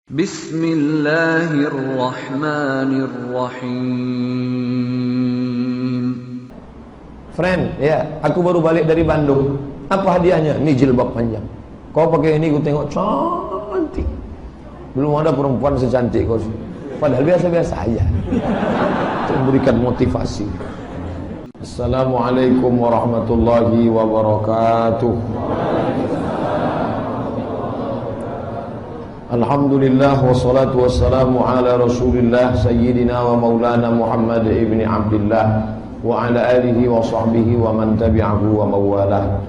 Bismillahirrahmanirrahim. Friend, ya, aku baru balik dari Bandung. Apa hadiahnya? Ini jilbab panjang. Kau pakai ini, aku tengok cantik. Belum ada perempuan secantik kau. Padahal biasa-biasa aja. Untuk memberikan motivasi. Assalamualaikum warahmatullahi wabarakatuh. Alhamdulillah wassalatu wassalamu ala Rasulillah sayyidina wa maulana Muhammad ibni Abdullah wa ala alihi wa sahbihi wa man tabi'ahu wa mawalah.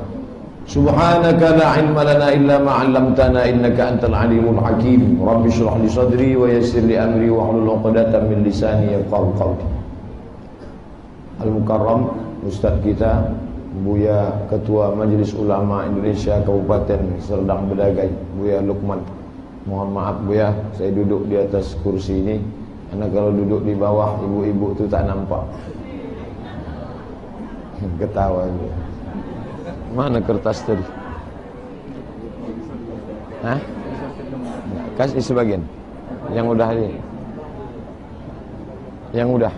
Subhanaka la ilma lana illa ma 'allamtana innaka antal alimul hakim. Rabbi shrah li sadri wa yassir li amri wa hlul 'uqdatam min lisani yafqahu qawli. Al-Mukarram Ustaz kita Buya Ketua Majelis Ulama Indonesia Kabupaten Serdang Bedagai, Buya Lukman. Mohon maaf Buya, saya duduk di atas kursi ini karena kalau duduk di bawah ibu-ibu itu tak nampak. Ketawa Buya. Mana kertas tadi? Hah? Kasih sebagian. Yang udah ini. Yang udah.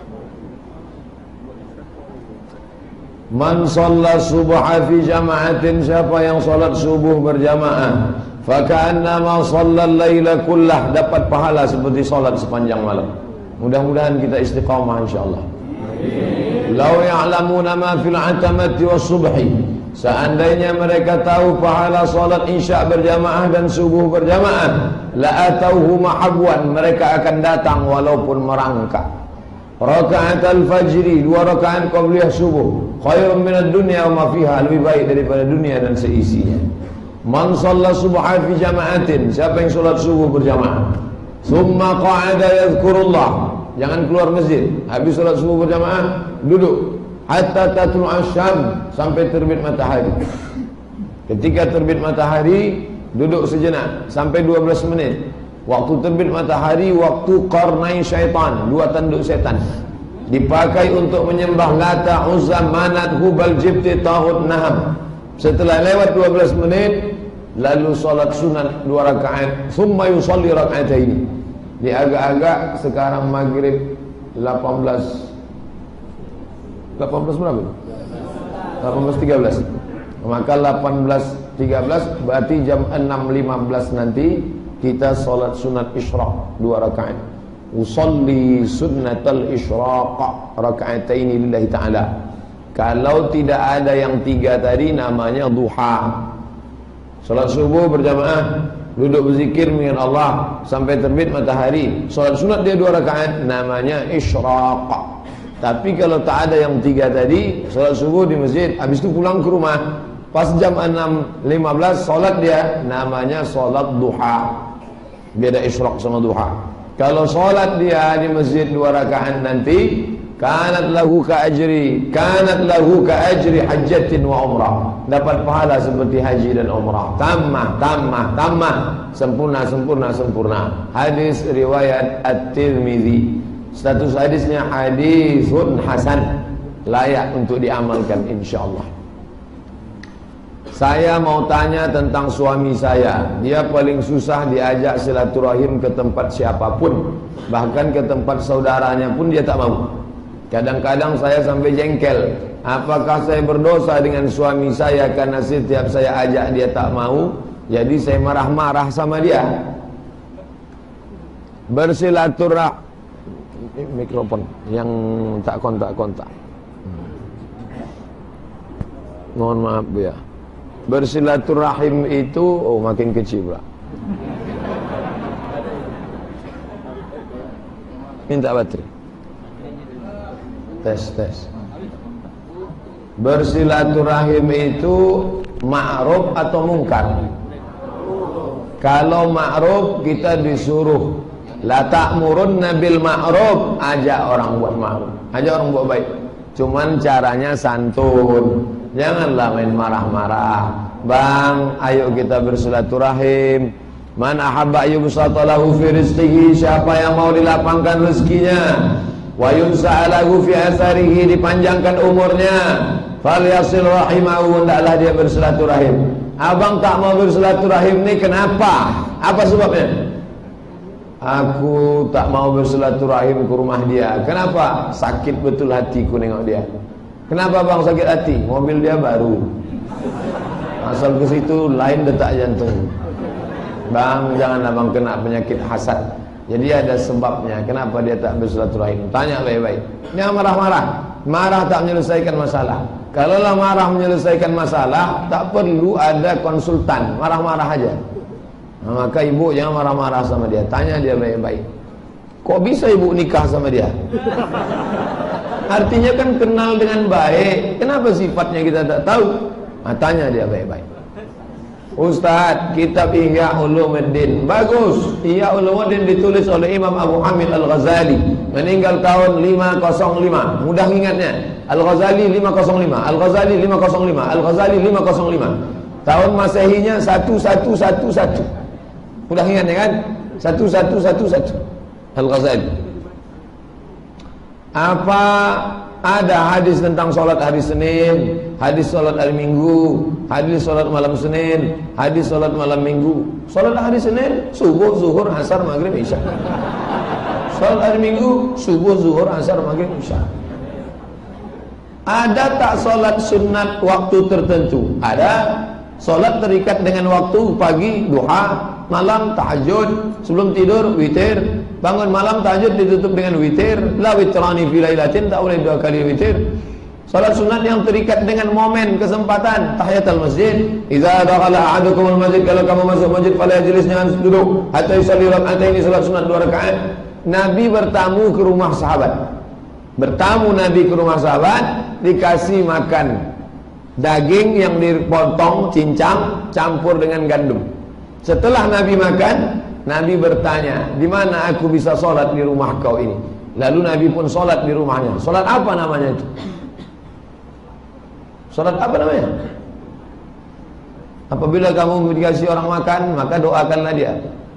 Man shalla subha fi jama'atin, siapa yang salat subuh berjamaah, faka'annama shallal laila kullah, dapat pahala seperti salat sepanjang malam. Mudah-mudahan kita istiqamah insyaallah. Law ya'lamuna ma fil 'atamati was subhi, seandainya mereka tahu pahala salat isya berjamaah dan subuh berjamaah, la atauhu mahabwan, mereka akan datang walaupun merangkak. Rakaat al-fajri, 2 rakaat qabliyah subuh, khairun minad dunya wa ma fiha, lebih baik daripada dunia dan seisinya. Man shalla subha fi jama'atin, siapa yang salat subuh berjamaah, summa qa'ada yadhkurullah, jangan keluar masjid, habis salat subuh berjamaah duduk hatta tatlu'a syam, sampai terbit matahari. Ketika terbit matahari duduk sejenak sampai 12 menit. Waktu terbit matahari, waktu qarnai syaitan, 2 tanduk setan, dipakai untuk menyembah Lata, Uzza, Manat, Hubal, Jibti, Tahut, Naham. Setelah lewat 12 menit, lalu salat sunat 2 rakaat, summa yusalli raka'ataini. Di agak-agak sekarang maghrib 18 berapa? 18.13. Maka 18.13 berarti jam 6.15 nanti kita salat sunat isyraq 2 rakaat. Usolli sunnatal isyraq raka'ataini lillahi ta'ala. Kalau tidak ada yang 3 tadi namanya duha. Salat subuh berjamaah, duduk berzikir mengingat Allah sampai terbit matahari. Salat sunat dia 2 rakaat namanya isyraq. Tapi kalau tak ada yang 3 tadi, salat subuh di masjid, habis itu pulang ke rumah, pas jam 6.15 salat dia, namanya salat duha. Beda isyraq sama duha. Kalau salat dia di masjid 2 rakaat nanti, kanat lahu ka ajri hajjatin wa umrah, dapat pahala seperti haji dan umrah. Tammah, sempurna. Hadis riwayat At-Tirmidzi. Status hadisnya hadisun hasan, layak untuk diamalkan insyaallah. Saya mau tanya tentang suami saya. Dia paling susah diajak silaturahim ke tempat siapapun, bahkan ke tempat saudaranya pun dia tak mau. Kadang-kadang saya sampai jengkel. Apakah saya berdosa dengan suami saya karena setiap saya ajak dia tak mau, jadi saya marah-marah sama dia? Bersilaturahim, mikrofon yang tak kontak-kontak. Mohon maaf Bu ya. Bersilaturahim itu makin kecil pula. Minta baterai. Tes. Bersilaturahim itu ma'ruf atau mungkar? Kalau ma'ruf kita disuruh la ta'murunna bil ma'ruf, ajak orang buat ma'ruf, ajak orang buat baik. Cuman caranya santun. Janganlah main marah-marah. Bang, ayo kita bersilaturahim. Man ahabba yubsata lahu fi rizqihi, siapa yang mau dilapangkan rezekinya, wa yunsa'alahu fi asarihi, dipanjangkan umurnya, falyasil rahimahu, hendaklah dia bersilaturahim. Abang tak mau bersilaturahim nih kenapa? Apa sebabnya? Aku tak mau bersilaturahim ke rumah dia. Kenapa? Sakit betul hatiku nengok dia. Kenapa bang sakit hati? Mobil dia baru. Asal ke situ lain detak jantung. Bang, jangan abang kena penyakit hasad. Jadi ada sebabnya. Kenapa dia tak bersilaturahim? Tanya baik-baik. Dia marah-marah. Marah tak menyelesaikan masalah. Kalaulah marah menyelesaikan masalah, tak perlu ada konsultan. Marah-marah aja. Nah, maka ibu jangan marah-marah sama dia. Tanya dia baik-baik. Kok bisa ibu nikah sama dia? Artinya kan kenal dengan baik. Kenapa sifatnya kita tak tahu? Nah, tanya dia baik-baik. Ustaz, kitab Ihya Ulumuddin bagus. Ihya Ulumuddin ditulis oleh Imam Abu Hamid Al-Ghazali, meninggal tahun 505. Mudah ingatnya. Al-Ghazali 505, Al-Ghazali 505, Al-Ghazali 505. Tahun Masehinya 1111. Mudah ingatnya kan? 1111. Al-Ghazali. Apa ada hadis tentang sholat hari Senin, hadis sholat hari Minggu, hadis sholat malam Senin, hadis sholat malam Minggu. Sholat hari Senin, subuh, zuhur, asar, maghrib, isya. Sholat hari Minggu, subuh, zuhur, asar, maghrib, isya. Ada tak sholat sunat waktu tertentu? Ada. Sholat terikat dengan waktu pagi, duha, malam, tahajud, sebelum tidur, witir. Bangun malam, tahajud ditutup dengan witir. La witrani fi lailatin, tak boleh 2 kali witir. Salat sunat yang terikat dengan momen, kesempatan. Tahiyatul masjid. Idza dakhala ahadukumul masjid, kalau kamu masuk masjid fala yajlis, jangan duduk hatta yusalli rak'ataini, salat sunat 2 rakaat. Nabi bertamu ke rumah sahabat. Bertamu Nabi ke rumah sahabat, dikasih makan daging yang dipotong, cincang, campur dengan gandum. Setelah Nabi makan, Nabi bertanya, di mana aku bisa sholat di rumah kau ini? Lalu Nabi pun sholat di rumahnya. Sholat apa namanya itu? Sholat apa namanya? Apabila kamu dikasih orang makan, maka doakanlah dia.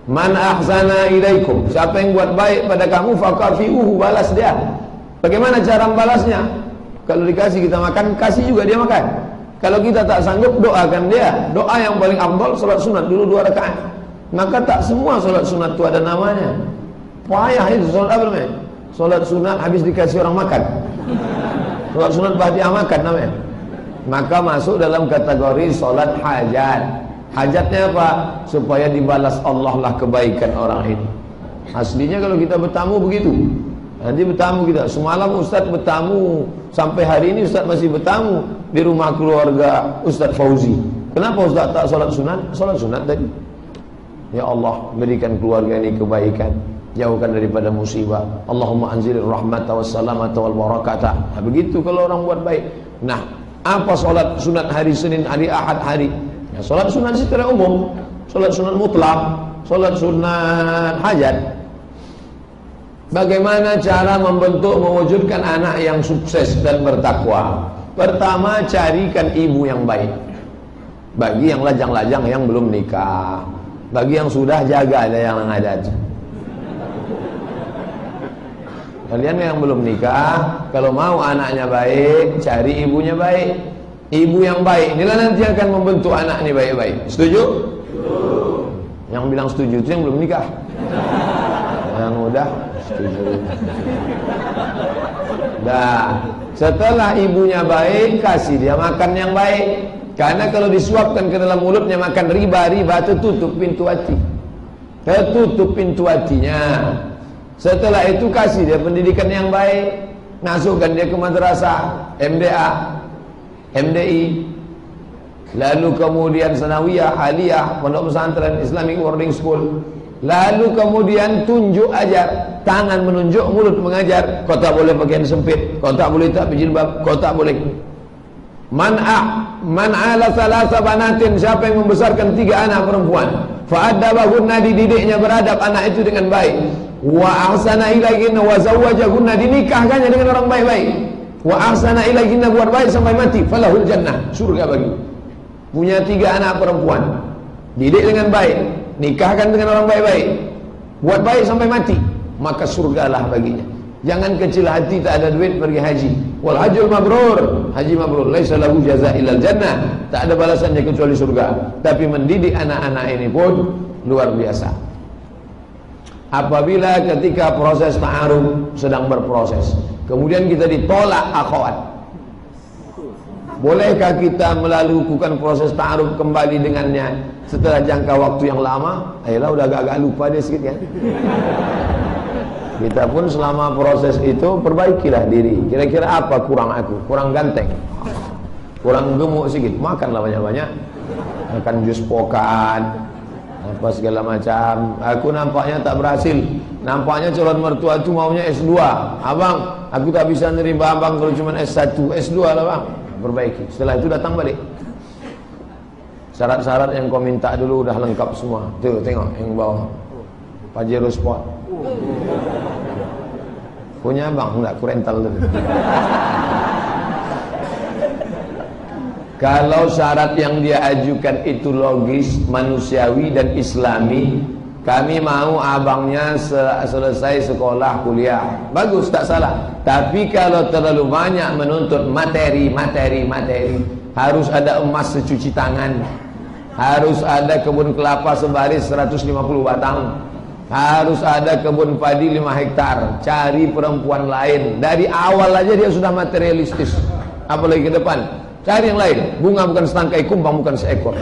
Man ahsana ilaikum, siapa yang buat baik pada kamu, fakafiuhu, balas dia. Bagaimana cara membalasnya? Kalau dikasih kita makan, kasih juga dia makan. Kalau kita tak sanggup, doakan dia. Doa yang paling afdal salat sunat dulu 2 rakaat. Maka tak semua salat sunat itu ada namanya. Payah itu salat apa namanya? Salat sunat habis dikasih orang makan. Salat sunat bahdiah makan namanya. Maka masuk dalam kategori salat hajat. Hajatnya apa? Supaya dibalas Allah lah kebaikan orang ini. Aslinya kalau kita bertamu begitu. Nanti bertamu kita. Semalam Ustaz bertamu, sampai hari ini Ustaz masih bertamu di rumah keluarga Ustaz Fauzi. Kenapa Ustaz tak salat sunat? Salat sunat tadi. Ya Allah, berikan keluarga ini kebaikan, jauhkan daripada musibah. Allahumma anzilir rahmata wassalamata wal barakata. Nah, begitu kalau orang buat baik. Nah, apa salat sunat hari Senin, hari Ahad, hari? Ya, salat sunat secara umum, salat sunat mutlak, salat sunat hajat. Bagaimana cara membentuk, mewujudkan anak yang sukses dan bertakwa? Pertama, carikan ibu yang baik. Bagi yang lajang-lajang yang belum nikah, bagi yang sudah, jaga ada yang ngadat. Kalian yang belum nikah, kalau mau anaknya baik, cari ibunya baik. Ibu yang baik, inilah nanti akan membentuk anak ini baik-baik. Setuju? Yang bilang setuju itu yang belum nikah. Yang udah setuju. Dah, setelah ibunya baik, kasih dia makan yang baik. Karena kalau disuapkan ke dalam mulutnya makan riba, tertutup pintu hati. Tertutup pintu hatinya. Setelah itu kasih dia pendidikan yang baik, masukkan dia ke madrasah, MDA, MDI, lalu kemudian sanawiyah, aliyah, pondok pesantren, Islamic Boarding School. Lalu kemudian tunjuk ajar, tangan menunjuk, mulut mengajar. Kau tak boleh pakaian sempit, kau tak boleh tak berjilbab, kau tak boleh. Man ala salasa banatin, siapa yang membesarkan 3 anak perempuan, fa'addabahunna, dididiknya beradab anak itu dengan baik. Wa ahsana ilaihinna wa zawwajahunna, dinikahkannya dengan orang baik-baik. Wa ahsana ilaihinna, buat baik sampai mati, falahul jannah, surga bagi. Punya 3 anak perempuan, didik dengan baik, nikahkan dengan orang baik-baik, buat baik sampai mati, maka surgalah baginya. Jangan kecil hati, tak ada duit pergi haji. Wal hajjul mabrur, haji mabrur, laisa lahu jazaa illal jannah, tak ada balasannya kecuali surga. Tapi mendidik anak-anak ini pun luar biasa. Apabila ketika proses ta'aruf sedang berproses, kemudian kita ditolak akhwat, bolehkah kita melakukan proses ta'aruf kembali dengannya setelah jangka waktu yang lama? Ayolah, udah agak-agak lupa dia sedikit kan. Kita pun selama proses itu perbaikilah diri. Kira-kira apa kurang aku? Kurang ganteng, kurang gemuk sedikit, makanlah banyak-banyak, makan jus pokan, apa segala macam. Aku nampaknya tak berhasil. Nampaknya calon mertua itu maunya S2. Abang, aku tak bisa nerima abang kalau cuma S1, S2 lah bang. Perbaiki. Setelah itu datang balik. Syarat-syarat yang kau minta dulu udah lengkap semua. Tuh tengok yang bawah, Pajero Sport. Punya abang? Enggak, ku rental dulu. Kalau syarat yang dia ajukan itu logis, manusiawi dan islami, kami mau abangnya selesai sekolah kuliah. Bagus, tak salah. Tapi kalau terlalu banyak menuntut materi, harus ada emas secuci tangan, harus ada kebun kelapa sebaris 150 batang, harus ada kebun padi 5 hektar, cari perempuan lain. Dari awal aja dia sudah materialistis, apalagi ke depan. Cari yang lain. Bunga bukan setangkai, kumbang bukan seekor.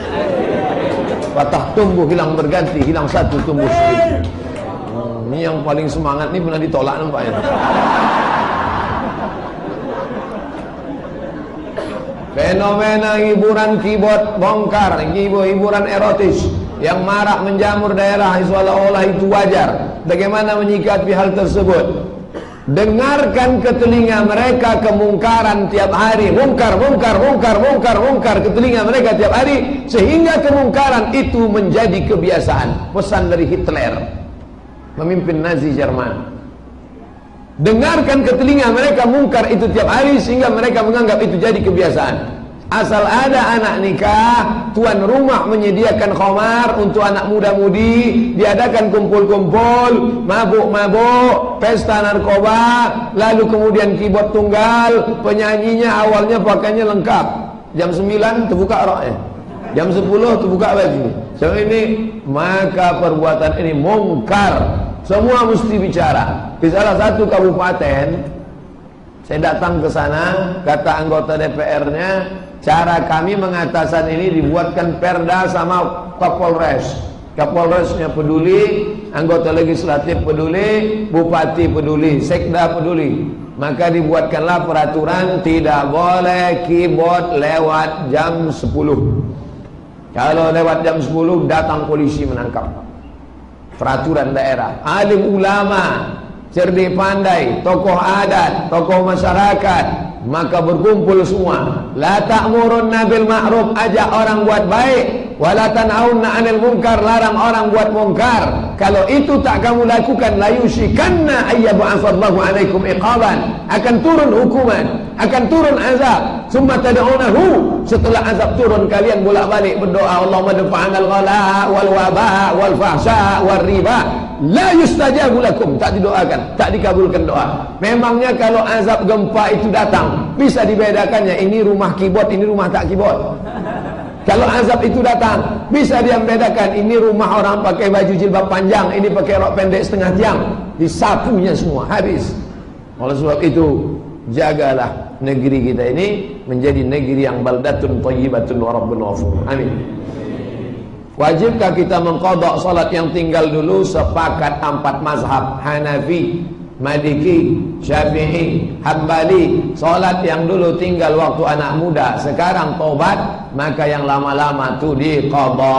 Patah tumbuh hilang berganti, hilang satu tumbuh seribu. Ini yang paling semangat, ini pernah ditolak nampaknya. Fenomena hiburan keyboard bongkar, hiburan erotis yang marak menjamur daerah seolah-olah itu wajar. Bagaimana menyikapi hal tersebut? Dengarkan ke telinga mereka kemungkaran tiap hari, mungkar ke telinga mereka tiap hari, sehingga kemungkaran itu menjadi kebiasaan. Pesan dari Hitler, pemimpin Nazi Jerman. Dengarkan ke telinga mereka mungkar itu tiap hari, sehingga mereka menganggap itu jadi kebiasaan. Asal ada anak nikah, tuan rumah menyediakan khamar untuk anak muda-mudi, diadakan kumpul-kumpul, mabuk-mabuk, pesta narkoba, lalu kemudian keyboard tunggal, penyanyinya awalnya pakainya lengkap. Jam 9 terbuka roknya, jam 10 terbuka baju. So ini, maka perbuatan ini mungkar. Semua mesti bicara. Di salah satu kabupaten, saya datang ke sana, kata anggota DPR-nya, cara kami mengatasan ini dibuatkan perda sama Kapolres. Kapolresnya peduli, anggota legislatif peduli, bupati peduli, sekda peduli. Maka dibuatkanlah peraturan tidak boleh keyboard lewat jam 10. Kalau lewat jam 10 datang polisi menangkap. Peraturan daerah. Alim ulama, cerdik pandai, tokoh adat, tokoh masyarakat, maka berkumpul semua. La ta'murunna bil ma'ruf, ajak orang buat baik, wala tanhauna 'anil munkar, larang orang buat mungkar. Kalau itu tak kamu lakukan, la yushikanna ayyab'atsallahu 'alaikum iqaban, akan turun hukuman, akan turun azab. Summa tad'unahu, setelah azab turun kalian bolak-balik berdoa, Allahumma dafa'anal ghala wal waba wal fahsya wal riba. La yustajabu lakum, tak didoakan, tak dikabulkan doa. Memangnya kalau azab gempa itu datang, bisa dibedakannya ini rumah keyboard, ini rumah tak keyboard? Kalau azab itu datang, bisa dia membedakan ini rumah orang pakai baju jilbab panjang, ini pakai rok pendek setengah tiang? Disapunya semua, habis. Oleh sebab itu, jagalah negeri kita ini menjadi negeri yang baldatun thayyibatun wa rabbun ghafur. Amin. Wajibkah kita mengqadha salat yang tinggal dulu? Sepakat 4 mazhab, Hanafi, Maliki, Syafi'i, Hambali. Salat yang dulu tinggal waktu anak muda, sekarang tobat, maka yang lama-lama itu diqadha.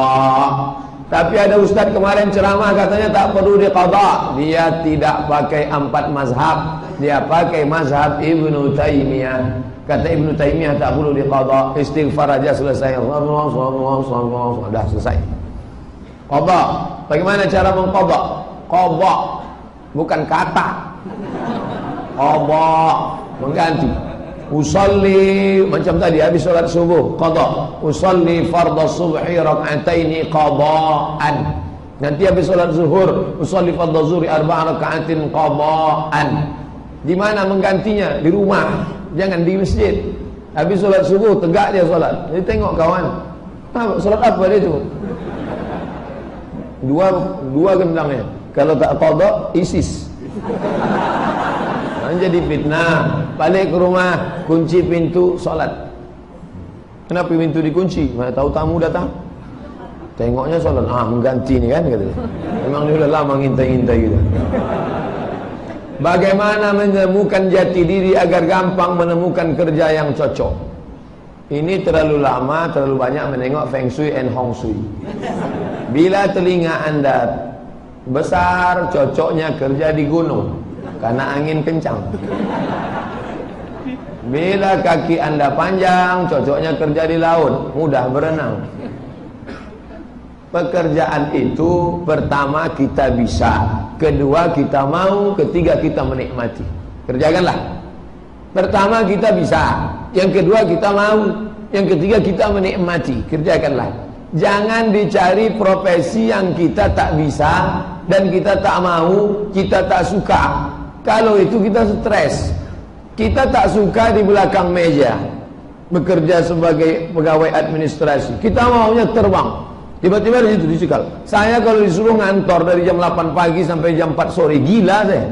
Tapi ada ustaz kemarin ceramah katanya tak perlu diqadha. Dia tidak pakai 4 mazhab, dia pakai mazhab Ibnu Taimiyah. Kata Ibnu Taimiyah tak perlu diqadha, istighfar aja selesai. Sudah selesai. Qadha. Bagaimana cara mengqadha? Qadha bukan kata. Qadha mengganti. Usalli macam tadi habis salat subuh, qadha. Usalli fardhu subhi rak'ataini qadhaan. Nanti habis salat zuhur, usalli fardhu zuhri 4 raka'atin qadhaan. Di mana menggantinya? Di rumah, jangan di masjid. Habis solat subuh tegak dia solat. Jadi tengok kawan, solat apa dia tu? Dua gendangnya. Kalau tak qada, ISIS. Jadi fitnah. Balik ke rumah, kunci pintu solat. Kenapa pintu dikunci? Mana tahu tamu datang. Tengoknya solat, mengganti nih kan katanya. Memang dia udah lama ngintai-ngintai gitu. Bagaimana menemukan jati diri agar gampang menemukan kerja yang cocok? Ini terlalu lama, terlalu banyak menengok Feng Shui and Hong Shui. Bila telinga Anda besar, cocoknya kerja di gunung karena angin kencang. Bila kaki Anda panjang, cocoknya kerja di laut, mudah berenang. Pekerjaan itu pertama kita bisa, kedua kita mau, ketiga kita menikmati. Kerjakanlah. Pertama kita bisa, yang kedua kita mau, yang ketiga kita menikmati. Kerjakanlah. Jangan dicari profesi yang kita tak bisa dan kita tak mau, kita tak suka. Kalau itu kita stres. Kita tak suka di belakang meja bekerja sebagai pegawai administrasi. Kita maunya terbang. Tiba-tiba di situ dicekal. Saya kalau disuruh ngantor dari jam 8 pagi sampai jam 4 sore, gila saya.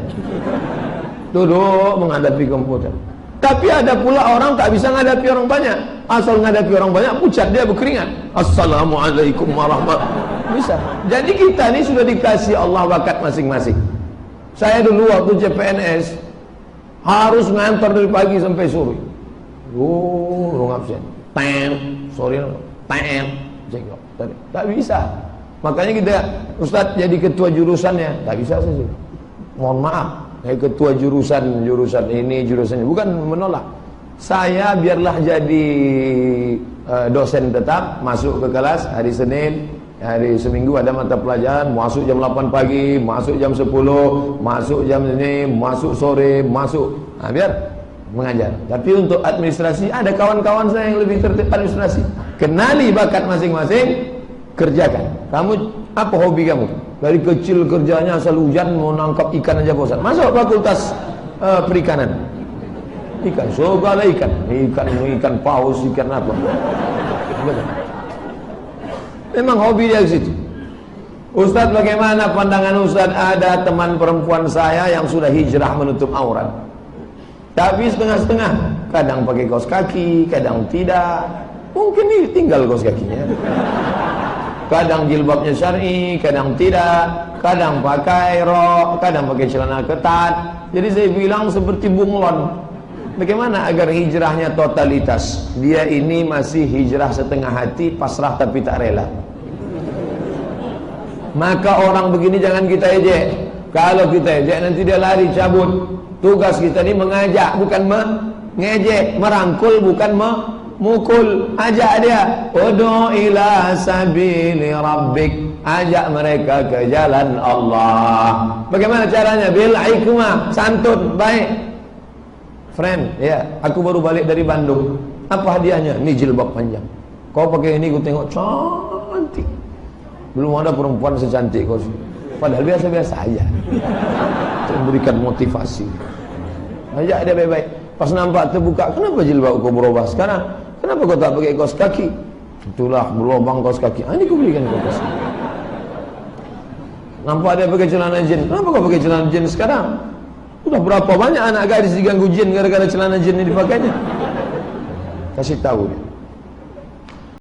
Duduk menghadapi komputer. Tapi ada pula orang tak bisa menghadapi orang banyak. Asal menghadapi orang banyak, pucat dia berkeringat. Assalamualaikum warahmatullahi wabarakatuh. Bisa. Jadi kita ini sudah dikasih Allah bakat masing-masing. Saya dulu waktu CPNS harus ngantor dari pagi sampai sore. Long absen. Sorry, jenggot. Tak bisa. Makanya kita, Ustadz jadi ketua jurusannya, tak bisa saja. Mohon maaf, ketua jurusan ini, jurusan ini, bukan menolak. Saya biarlah jadi dosen tetap, masuk ke kelas hari Senin, hari seminggu ada mata pelajaran, masuk jam 8 pagi, masuk jam 10, masuk jam ini, masuk sore, masuk. Biar mengajar. Tapi untuk administrasi, ada kawan-kawan saya yang lebih tertib administrasi. Kenali bakat masing-masing, kerjakan. Kamu apa hobi kamu? Dari kecil kerjanya asal hujan mau nangkap ikan aja bosan. Masuk fakultas perikanan. Ikan, segala ikan paus, ikan apa. Memang hobi dia di situ. Ustaz, bagaimana pandangan Ustaz? Ada teman perempuan saya yang sudah hijrah menutup aurat. Tapi setengah-setengah. Kadang pakai kaos kaki, kadang tidak. Mungkin ini tinggal kaos kakinya. Kadang jilbabnya syar'i, kadang tidak. Kadang pakai rok, kadang pakai celana ketat. Jadi saya bilang seperti bunglon. Bagaimana agar hijrahnya totalitas? Dia ini masih hijrah setengah hati, pasrah tapi tak rela. Maka orang begini jangan kita ejek. Kalau kita ejek nanti dia lari, cabut. Tugas kita ini mengajak, bukan mengejek. Merangkul, bukan memukul. Ajak dia. Ud'u ila sabili rabbik. Ajak mereka ke jalan Allah. Bagaimana caranya? Bil hikmah, santun, baik. Friend, ya, aku baru balik dari Bandung. Apa hadiahnya? Ini jilbab panjang. Kau pakai ini, aku tengok cantik. Belum ada perempuan secantik kau. Padahal biasa-biasa aja. Untuk memberikan motivasi. Ajak dia baik-baik. Pas nampak terbuka, kenapa jilbab kau berubah sekarang? Kenapa kau tak pakai kaos kaki? Itulah berlubang kaos kaki. Ini kau belikan kaos kaki. Nampak dia pakai celana jin. Kenapa kau pakai celana jin sekarang? Sudah berapa banyak anak gadis diganggu jin gara-gara celana jin ini dipakainya. Kasih tahu dia.